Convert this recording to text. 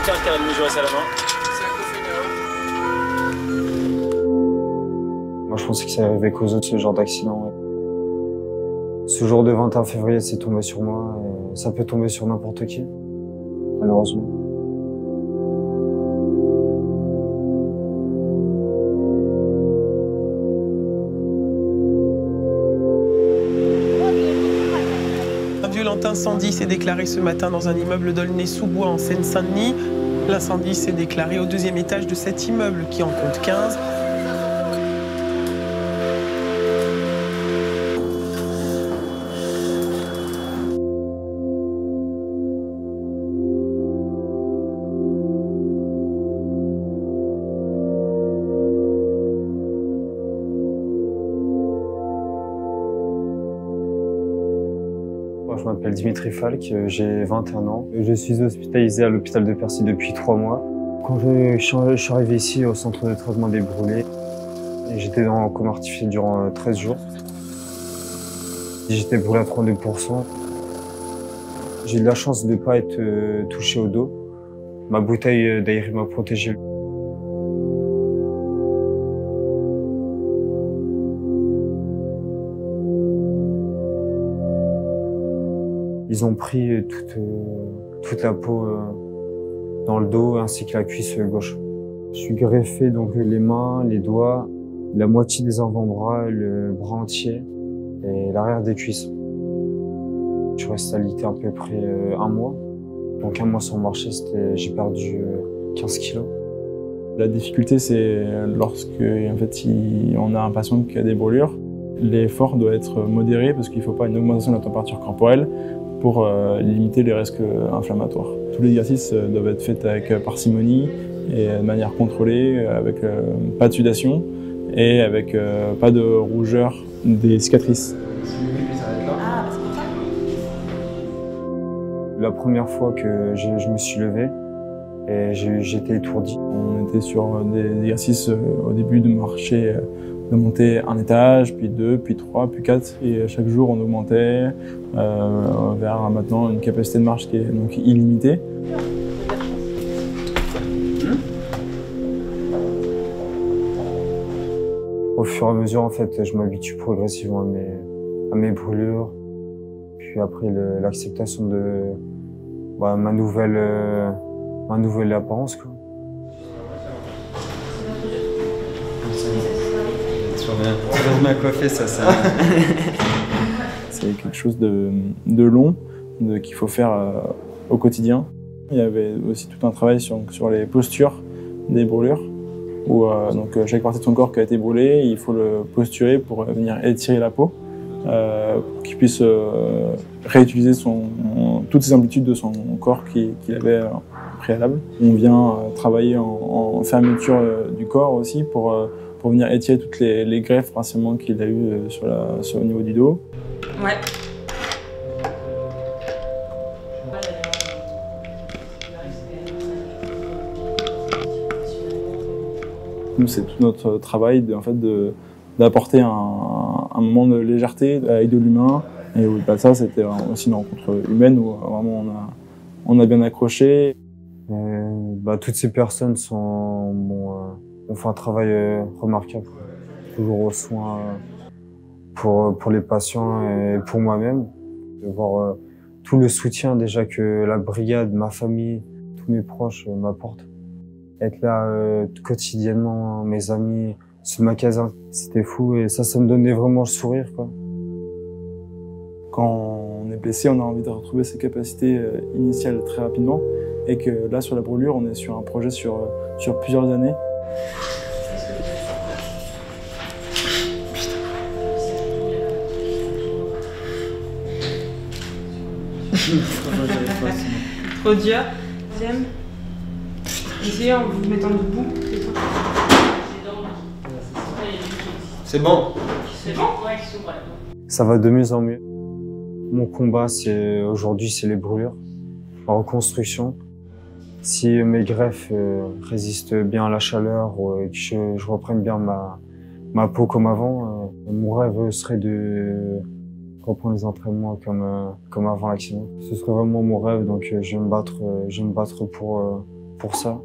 aucun carré de mesuresse à la main. Moi, je pensais que ça arrivait qu'aux autres, ce genre d'accident. Ce jour de 21 février, c'est tombé sur moi et ça peut tomber sur n'importe qui, malheureusement. Un violent incendie s'est déclaré ce matin dans un immeuble d'Aulnay-sous-Bois en Seine-Saint-Denis. L'incendie s'est déclaré au deuxième étage de cet immeuble qui en compte 15. Je m'appelle Dimitri Falk, j'ai 21 ans. Je suis hospitalisé à l'hôpital de Percy depuis 3 mois. Quand je suis arrivé ici au centre de traitement des brûlés, j'étais en coma artificiel durant 13 jours. J'étais brûlé à 32%. J'ai eu de la chance de ne pas être touché au dos. Ma bouteille d'air m'a protégé. Ils ont pris toute la peau dans le dos ainsi que la cuisse gauche. Je suis greffé donc les mains, les doigts, la moitié des avant-bras, le bras entier et l'arrière des cuisses. Je reste alité à peu près 1 mois. Donc 1 mois sans marcher, j'ai perdu 15 kilos. La difficulté, c'est lorsque en fait, on a un patient qui a des brûlures. L'effort doit être modéré parce qu'il ne faut pas une augmentation de la température corporelle pour limiter les risques inflammatoires. Tous les exercices doivent être faits avec parcimonie et de manière contrôlée, avec pas de sudation et avec pas de rougeur des cicatrices. La première fois que je me suis levé, et j'étais étourdi. On était sur des exercices au début de marcher, de monter 1 étage, puis 2, puis 3, puis 4. Et chaque jour, on augmentait vers maintenant une capacité de marche qui est donc illimitée. Au fur et à mesure, en fait, je m'habitue progressivement à mes brûlures. Puis après, l'acceptation de ma nouvelle apparence, quoi. Tu m'as coiffé, ça. C'est quelque chose de long, qu'il faut faire au quotidien. Il y avait aussi tout un travail sur les postures des brûlures, où donc chaque partie de son corps qui a été brûlée, il faut le posturer pour venir étirer la peau, pour qu'il puisse réutiliser toutes ses amplitudes de son corps qu'il avait préalable. On vient travailler en fermeture du corps aussi pour venir étirer toutes les greffes principalement qu'il a eues au niveau du dos. Ouais. Nous, c'est tout notre travail d'apporter un moment de légèreté avec de l'humain. Et ça, c'était aussi une rencontre humaine où vraiment on a bien accroché. Toutes ces personnes ont fait un travail remarquable, toujours aux soins pour les patients et pour moi-même. De voir tout le soutien déjà que la brigade, ma famille, tous mes proches m'apportent. Être là quotidiennement, mes amis, ce magasin, c'était fou et ça me donnait vraiment le sourire, quoi. Quand on est blessé, on a envie de retrouver ses capacités initiales très rapidement et que là, sur la brûlure, on est sur un projet sur plusieurs années. Trop dur. Deuxième. Essayez en vous mettant debout. C'est bon. C'est bon? Ouais, c'est bon. Ça va de mieux en mieux. Mon combat, aujourd'hui, c'est les brûlures, la reconstruction. Si mes greffes résistent bien à la chaleur et que je reprenne bien ma peau comme avant, mon rêve serait de reprendre les entraînements comme avant l'accident. Ce serait vraiment mon rêve, donc je vais me battre pour ça.